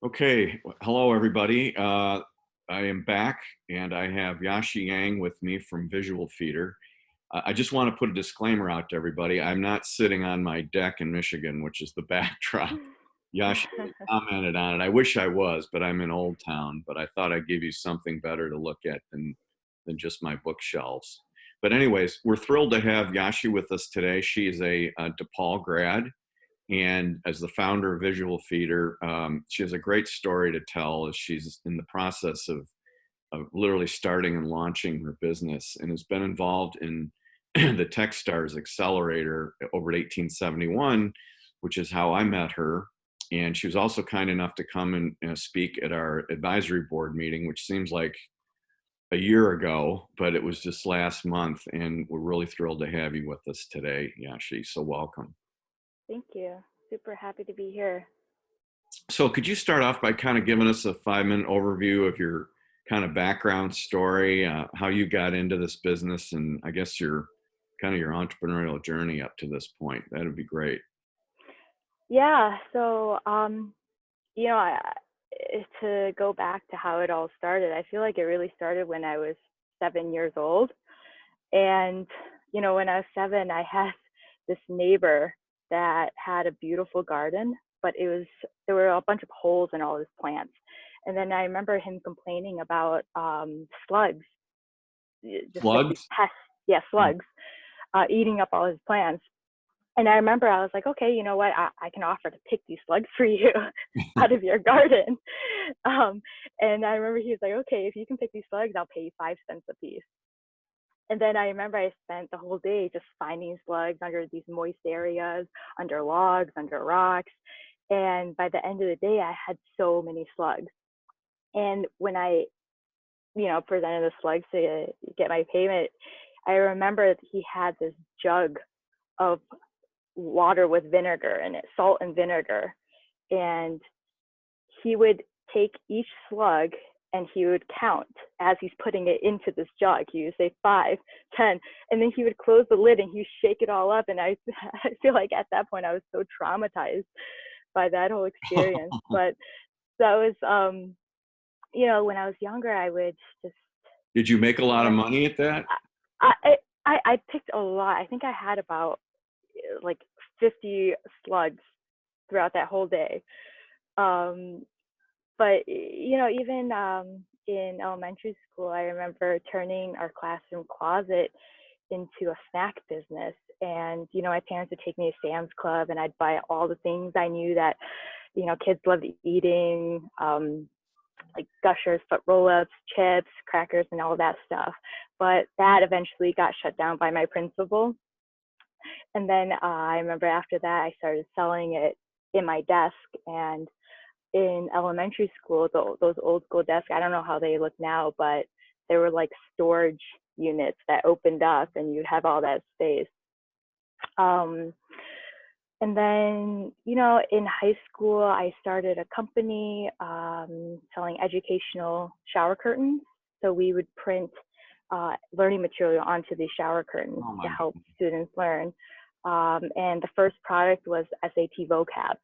Okay, hello everybody. I am back and I have Yaxi Yang with me from Visual Feeder. I just want to put a disclaimer out to everybody. I'm not sitting on my deck in Michigan, which is the backdrop. Yaxi commented on it. I wish I was, but I'm in Old Town. But I thought I'd give you something better to look at than just my bookshelves. But anyways, we're thrilled to have Yaxi with us today. She is a DePaul grad. And as the founder of Visual Feeder, she has a great story to tell as she's in the process of literally starting and launching her business and has been involved in the Techstars Accelerator over at 1871, which is how I met her. And she was also kind enough to come and speak at our advisory board meeting, which seems like a year ago, but it was just last month. And we're really thrilled to have you with us today, Yashi. So welcome. Thank you. Super happy to be here. So could you start off by kind of giving us a 5-minute overview of your kind of background story, how you got into this business, and I guess your kind of your entrepreneurial journey up to this point? That would be great. Yeah, so you know, I, to go back to how it all started, I feel like it really started when I was 7 years old. And when I was seven, I had this neighbor that had a beautiful garden, but there were a bunch of holes in all his plants. And then I remember him complaining about slugs, just like these Slugs? pests, yeah, slugs, eating up all his plants. And I remember I was like, okay, you know what? I can offer to pick these slugs for you out of your garden. Um, and I remember he was like, okay, if you can pick these slugs, I'll pay you 5 cents a piece. And then I remember I spent the whole day just finding slugs under these moist areas, under logs, under rocks. And by the end of the day, I had so many slugs. And when I, presented the slugs to get my payment, I remember he had this jug of water with vinegar in it, salt and vinegar. And he would take each slug and he would count as he's putting it into this jug. He would say 5, 10, and then he would close the lid and he would shake it all up. And I feel like at that point I was so traumatized by that whole experience. But that was, when I was younger, I would just Did you make a lot of when money at that? I picked a lot. I think I had about like 50 slugs throughout that whole day. Um, but even in elementary school, I remember turning our classroom closet into a snack business. And my parents would take me to Sam's Club, and I'd buy all the things I knew that kids loved eating, like Gushers, foot roll-ups, chips, crackers, and all that stuff. But that eventually got shut down by my principal. And then I remember after that, I started selling it in my desk. And in elementary school, those old school desks, I don't know how they look now, but they were like storage units that opened up and you'd have all that space. Um, and then, in high school, I started a company selling educational shower curtains. So we would print learning material onto the shower curtains Oh to my help goodness. students learn. And the first product was SAT vocab.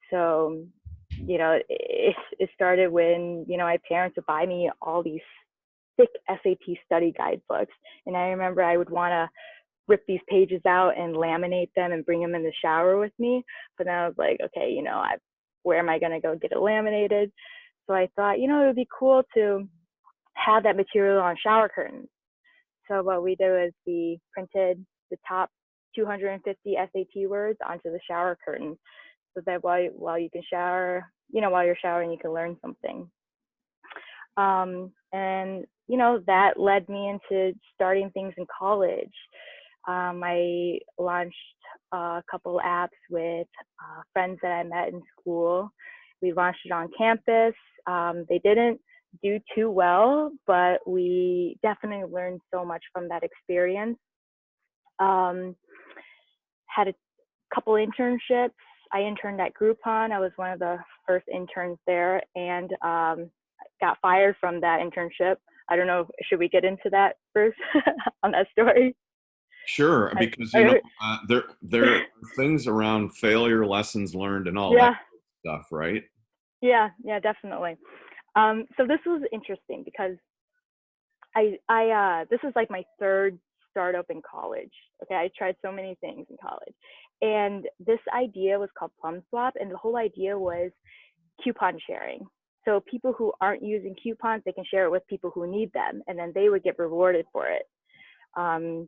So, it started when, my parents would buy me all these thick SAT study guidebooks. And I remember I would want to rip these pages out and laminate them and bring them in the shower with me. But then I was like, okay, where am I going to go get it laminated? So I thought, it would be cool to have that material on shower curtains. So what we did was we printed the top 250 SAT words onto the shower curtain, so that while you can shower, while you're showering, you can learn something. And that led me into starting things in college. I launched a couple apps with friends that I met in school. We launched it on campus. They didn't do too well, but we definitely learned so much from that experience. Had a couple internships. I interned at Groupon. I was one of the first interns there, and got fired from that internship. I don't know. Should we get into that first on that story? Sure, because there are things around failure, lessons learned, and all that Yeah, stuff, right? Yeah, definitely. So this was interesting because this is like my third startup in college. Okay, I tried so many things in college, and this idea was called Plum Swap, and the whole idea was coupon sharing. So people who aren't using coupons, they can share it with people who need them, and then they would get rewarded for it. Um,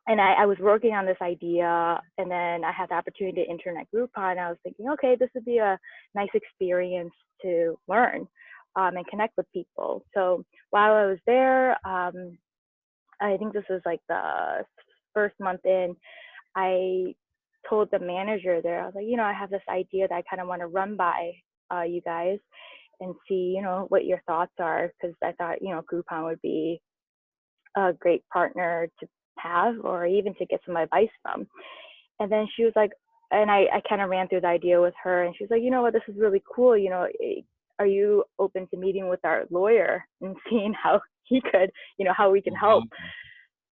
and I was working on this idea, and then I had the opportunity to intern at Groupon. And I was thinking, okay, this would be a nice experience to learn and connect with people. So while I was there, I think this was like the first month in, I told the manager there, I was like, I have this idea that I kind of want to run by you guys and see, what your thoughts are, because I thought, Groupon would be a great partner to have or even to get some advice from. And then she was like, and I kind of ran through the idea with her, and she was like, you know what, this is really cool. Are you open to meeting with our lawyer and seeing how he could, how we can help?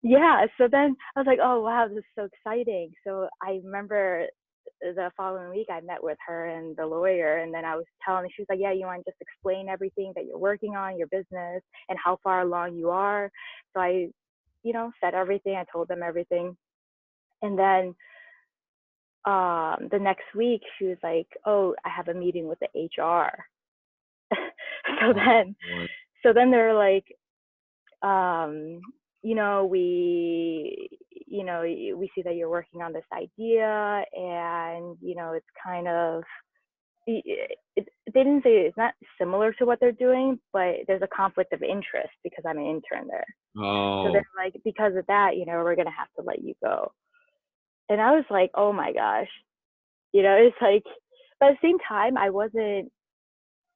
Yeah. So then I was like, oh, wow, this is so exciting. So I remember the following week I met with her and the lawyer, and then I was telling her, she was like, yeah, you want to just explain everything that you're working on, your business, and how far along you are. So I, said everything. I told them everything. And then the next week she was like, oh, I have a meeting with the HR. so Oh, then boy. so then they're like, um, we see that you're working on this idea, and it's kind of they didn't say it's not similar to what they're doing, but there's a conflict of interest because I'm an intern there. So they're Oh, like, because of that, we're gonna have to let you go. And I was like, oh my gosh, it's like, but at the same time, I wasn't.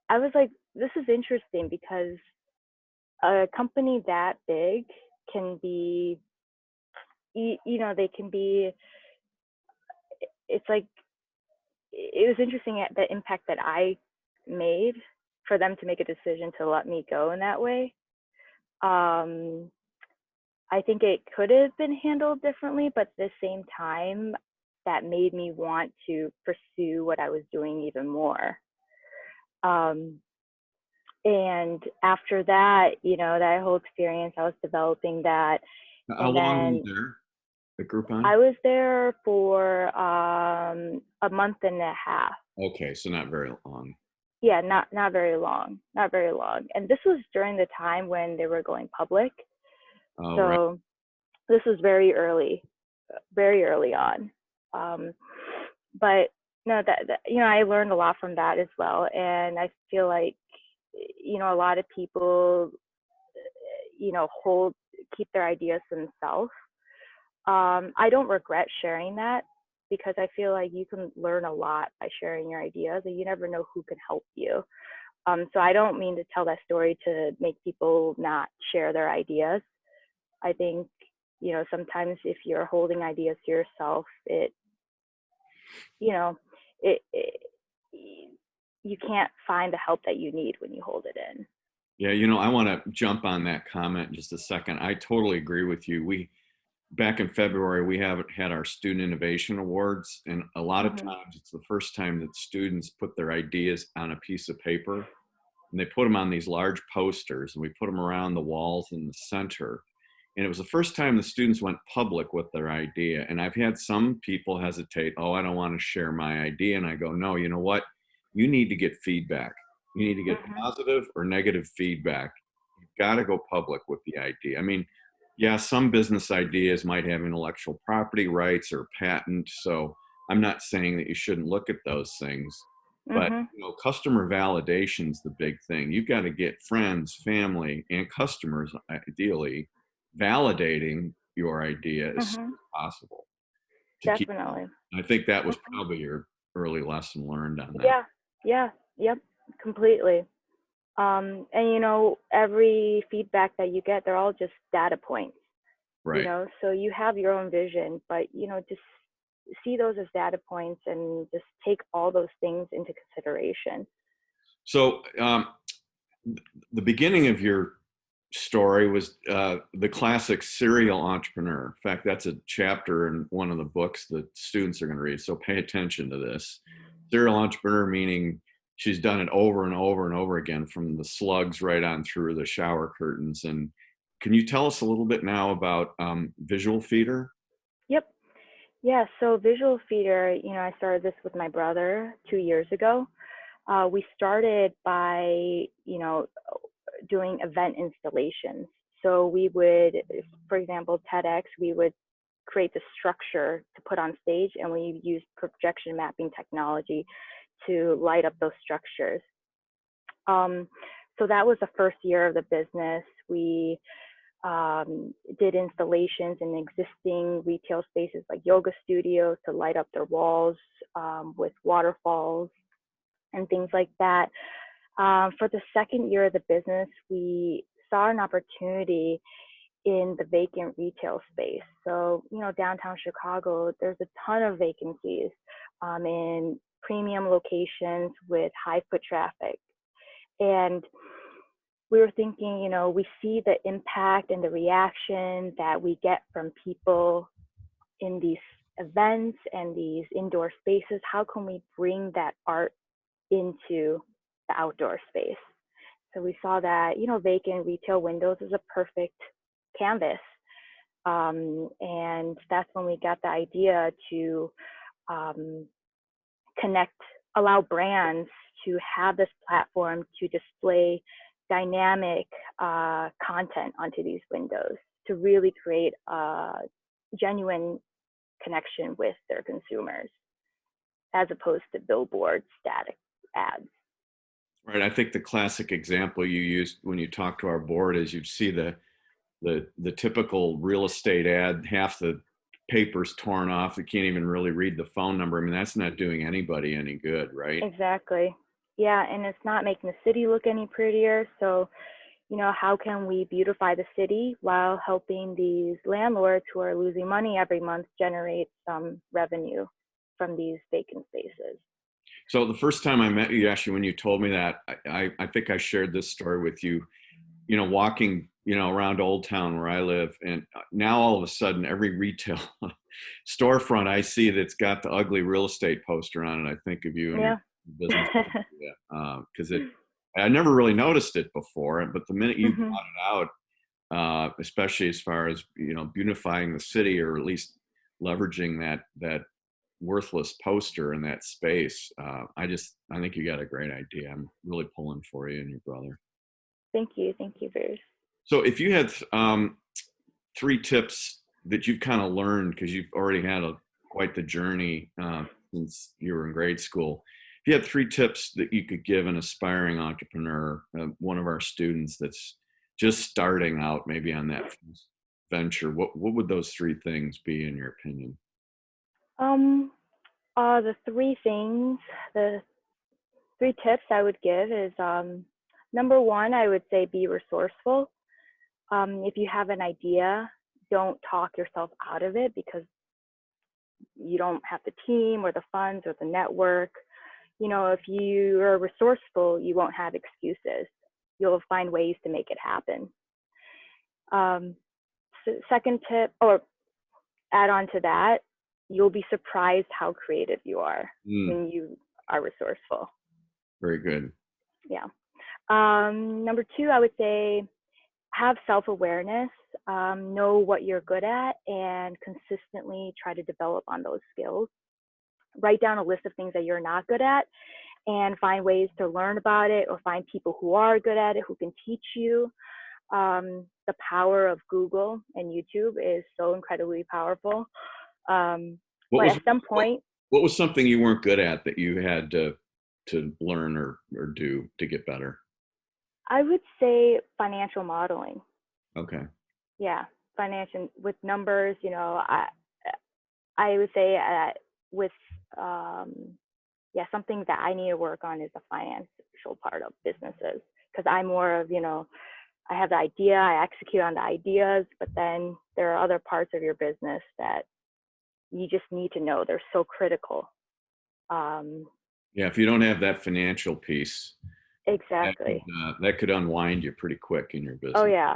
I was like, this is interesting because a company that big can be, they can be. It's like it was interesting at the impact that I made for them to make a decision to let me go in that way. Um, I think it could have been handled differently, but at the same time, that made me want to pursue what I was doing even more. Um, and after that, that whole experience, I was developing that. how And long were you then there at Groupon? I was there for a month and a half. Okay, so not very long. Yeah, not very long, not very long. And this was during the time when they were going public. All right. So this was very early on. Um, but no, that I learned a lot from that as well, and I feel like a lot of people hold keep their ideas to themselves. I don't regret sharing that because I feel like you can learn a lot by sharing your ideas, and you never know who can help you. So I don't mean to tell that story to make people not share their ideas. I think, sometimes if you're holding ideas to yourself, you know, it you can't find the help that you need when you hold it in. Yeah, I want to jump on that comment in just a second. I totally agree with you. We back in February, we have had our Student Innovation Awards, and a lot of Mhm. times it's the first time that students put their ideas on a piece of paper, and they put them on these large posters, and we put them around the walls in the center. And it was the first time the students went public with their idea. And I've had some people hesitate, oh, I don't want to share my idea. And I go, no, you know what? You need to get feedback. You need to get Mhm. positive or negative feedback. You've got to go public with the idea. I mean, yeah, some business ideas might have intellectual property rights or patent. So I'm not saying that you shouldn't look at those things, but Mhm. customer validation is the big thing. You've got to get friends, family, and customers ideally validating your idea as soon Mhm. as possible to keep going. Definitely. I think that was Mhm. probably your early lesson learned on that. Yeah. Yeah. Yep. Completely. And every feedback that you get, they're all just data points. Right. So you have your own vision, but just see those as data points and just take all those things into consideration. So the beginning of your story was the classic serial entrepreneur. In fact, that's a chapter in one of the books that students are going to read. So pay attention to this. Serial entrepreneur meaning she's done it over and over and over again, from the slugs right on through the shower curtains. And can you tell us a little bit now about Visual Feeder? Yep. Yeah. So Visual Feeder, I started this with my brother 2 years ago. We started by, doing event installations. So we would, for example, TEDx, we would create the structure to put on stage, and we used projection mapping technology to light up those structures. So that was the first year of the business. We did installations in existing retail spaces like yoga studios to light up their walls with waterfalls and things like that. For the second year of the business, we saw an opportunity in the vacant retail space. So, downtown Chicago, there's a ton of vacancies in premium locations with high foot traffic. And we were thinking, we see the impact and the reaction that we get from people in these events and these indoor spaces. How can we bring that art into the outdoor space? So we saw that, vacant retail windows is a perfect canvas. And that's when we got the idea to allow brands to have this platform to display dynamic content onto these windows to really create a genuine connection with their consumers, as opposed to billboard static ads. Right. I think the classic example you used when you talk to our board is you'd see the typical real estate ad, half the paper's torn off. You can't even really read the phone number. I mean, that's not doing anybody any good, right? Exactly. Yeah, and it's not making the city look any prettier. So, how can we beautify the city while helping these landlords who are losing money every month generate some revenue from these vacant spaces? So the first time I met you, actually, when you told me that, I think I shared this story with you, walking, around Old Town where I live. And now all of a sudden, every retail storefront I see that's got the ugly real estate poster on it, I think of you and your Yeah. business. Because I never really noticed it before, but the minute you Hmm. brought it out, especially as far as, beautifying the city, or at least leveraging that worthless poster in that space. I think you got a great idea. I'm really pulling for you and your brother. Thank you. Thank you, Bruce. So if you had three tips that you've kind of learned, because you've already had quite the journey since you were in grade school, if you had three tips that you could give an aspiring entrepreneur, one of our students that's just starting out maybe on that venture, what would those three things be in your opinion? Um, the the three tips I would give is number one, I would say be resourceful. If you have an idea, don't talk yourself out of it because you don't have the team or the funds or the network. If you are resourceful, you won't have excuses. You'll find ways to make it happen. Second tip, or add on to that, you'll be surprised how creative you are Mm, when you are resourceful. very good. Yeah. Number two, I would say have self-awareness, know what you're good at, and consistently try to develop on those skills. Write down a list of things that you're not good at and find ways to learn about it, or find people who are good at it who can teach you. The power of Google and YouTube is so incredibly powerful. What But was at some what, point, what was something you weren't good at that you had to learn or do to get better? I would say financial modeling. Okay. Yeah, financial with numbers. I would say with um, yeah, something that I need to work on is the financial part of businesses, because I'm more of, I have the idea, I execute on the ideas, but then there are other parts of your business that you just need to know. They're so critical. Um, Yeah, if you don't have that financial piece, exactly. that could unwind you pretty quick in your Oh business. yeah.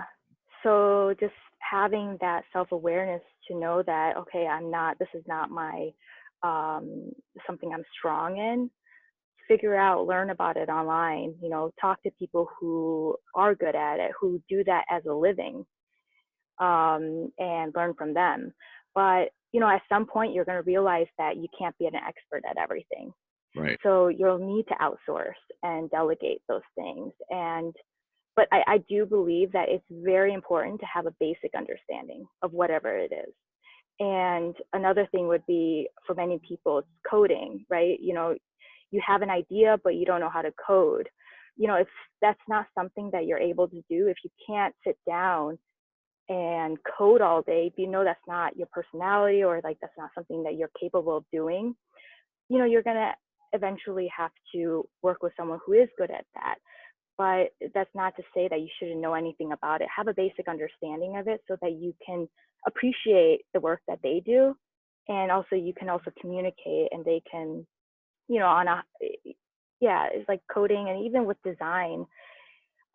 So just having that self-awareness to know that, okay, this is not my, something I'm strong in. figure out, learn about it online, talk to people who are good at it, who do that as a living, and learn from them. But, at some point, you're going to realize that you can't be an expert at everything. Right. So you'll need to outsource and delegate those things. But I do believe that it's very important to have a basic understanding of whatever it is. And another thing would be, for many people, it's coding, right? You have an idea, but you don't know how to code. If that's not something that you're able to do, if you can't sit down and code all day, if that's not your personality, or like that's not something that you're capable of doing, you're going to eventually have to work with someone who is good at that. But that's not to say that you shouldn't know anything about it. Have a basic understanding of it so that you can appreciate the work that they do. And also you can also communicate, and they can, it's like coding, and even with design,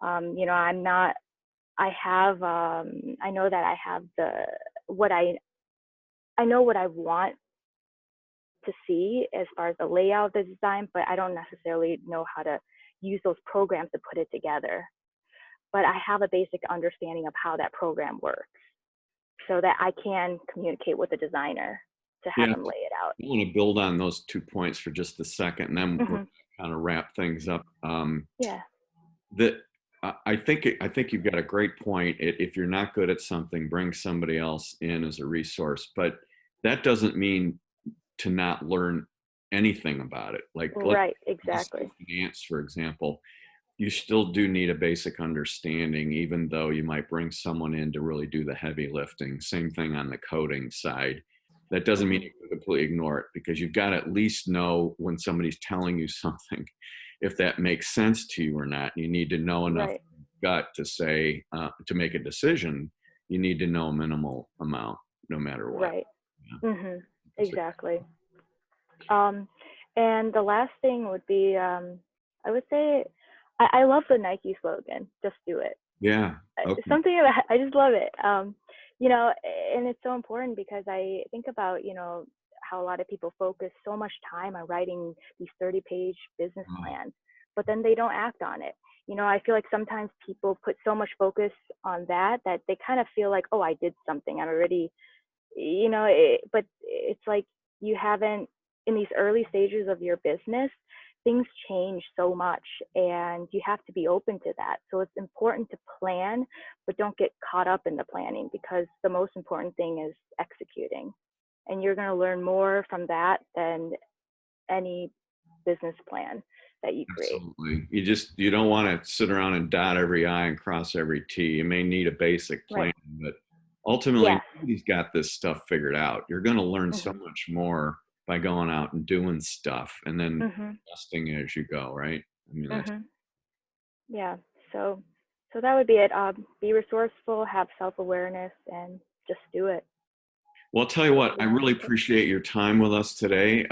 I know that I have I know what I want to see as far as the layout of the design, but I don't necessarily know how to use those programs to put it together. But I have a basic understanding of how that program works, so that I can communicate with the designer to have Yeah. them lay it out. I want to build on those 2 points for just a second, and then we'll kind of wrap things up. Yeah. That I think you've got a great point. If you're not good at something, bring somebody else in as a resource. But that doesn't mean to not learn anything about it. Like, Right, let's exactly. take finance, for example. You still do need a basic understanding, even though you might bring someone in to really do the heavy lifting. Same thing on the coding side. That doesn't mean you can completely ignore it, because you've got to at least know when somebody's telling you something, if that makes sense to you or not. You need to know enough Right, gut to say, to make a decision. You need to know a minimal amount, no matter what. right. Yeah, that's Exactly. Um, and the last thing would be, I would say, I love the Nike slogan, "Just do it." yeah. Okay. Something about, I just love it. You know, and it's so important, because I think about, how a lot of people focus so much time on writing these 30-page business plans, but then they don't act on it. I feel like sometimes people put so much focus on that they kind of feel like, oh, I did something. I'm already, but it's like, you haven't, in these early stages of your business, things change so much, and you have to be open to that. So it's important to plan, but don't get caught up in the planning, because the most important thing is executing. And you're going to learn more from that than any business plan that you create. Absolutely. You don't want to sit around and dot every I and cross every T. You may need a basic Right. plan, but ultimately Yes. nobody's got this stuff figured out. You're going to learn so Mhm. much more by going out and doing stuff, and then Mhm. adjusting as you go, right? I mean, that's Mhm. Yeah. So that would be it. Be resourceful, have self-awareness, and just do it. well, I'll tell you That would what, be I my really tip. appreciate your time with us today.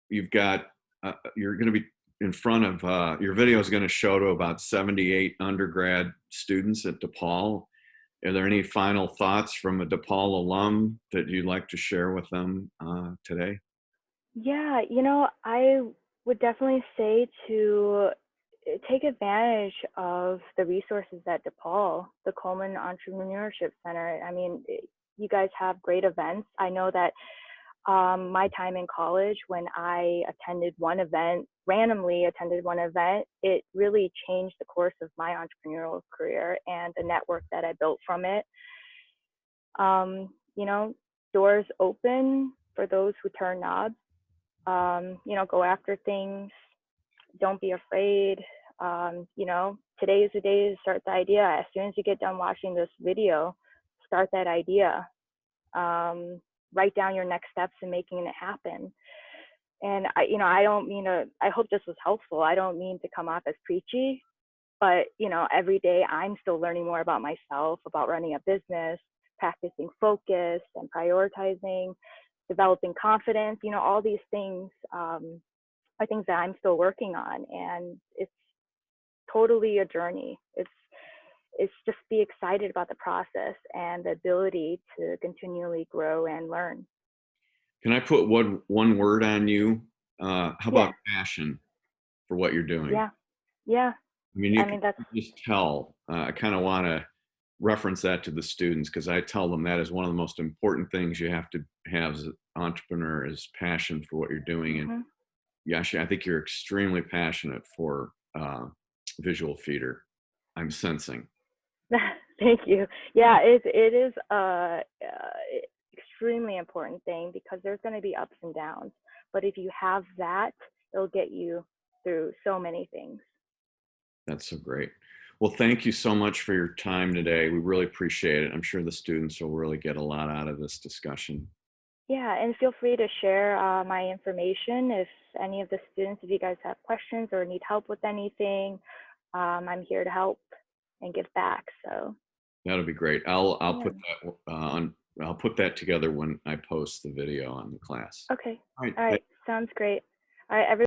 You're going to be in front of, your video is going to show to about 78 undergrad students at DePaul. Are there any final thoughts from a DePaul alum that you'd like to share with them today? Yeah, I would definitely say to take advantage of the resources at DePaul, the Coleman Entrepreneurship Center. I mean, you guys have great events. I know that my time in college, when I attended one event, randomly attended one event, it really changed the course of my entrepreneurial career and the network that I built from it. Um, you know, Doors open for those who turn knobs. Go after things. Don't be afraid. Today is the day to start the idea. As soon as you get done watching this video, start that idea. Write down your next steps in making it happen. And I don't mean to, I hope this was helpful. I don't mean to come off as preachy, but every day I'm still learning more about myself, about running a business, practicing focus and prioritizing, developing confidence. All these things are things that I'm still working on, and it's totally a journey. It's just be excited about the process and the ability to continually grow and learn. Can I put one word on you? How Yeah. about passion? for what you're doing. Yeah. Yeah. I mean, you I can mean, that's, just tell. I kind of want to reference that to the students because I tell them that is one of the most important things you have to have as an entrepreneur is passion for what you're doing. And hmm Yashi, I think you're extremely passionate for visual theater. I'm sensing. thank you. Yeah, it is extremely important thing because there's going to be ups and downs. But if you have that, it'll get you through so many things. That's so great. Well, thank you so much for your time today. We really appreciate it. I'm sure the students will really get a lot out of this discussion. Yeah, and feel free to share my information if any of the students, if you guys have questions or need help with anything, I'm here to help and give back. So That'll be great. I'll yeah. put that on. I'll put that together when I post the video on the class. Okay. All right. All right. Sounds great. All right, everyone.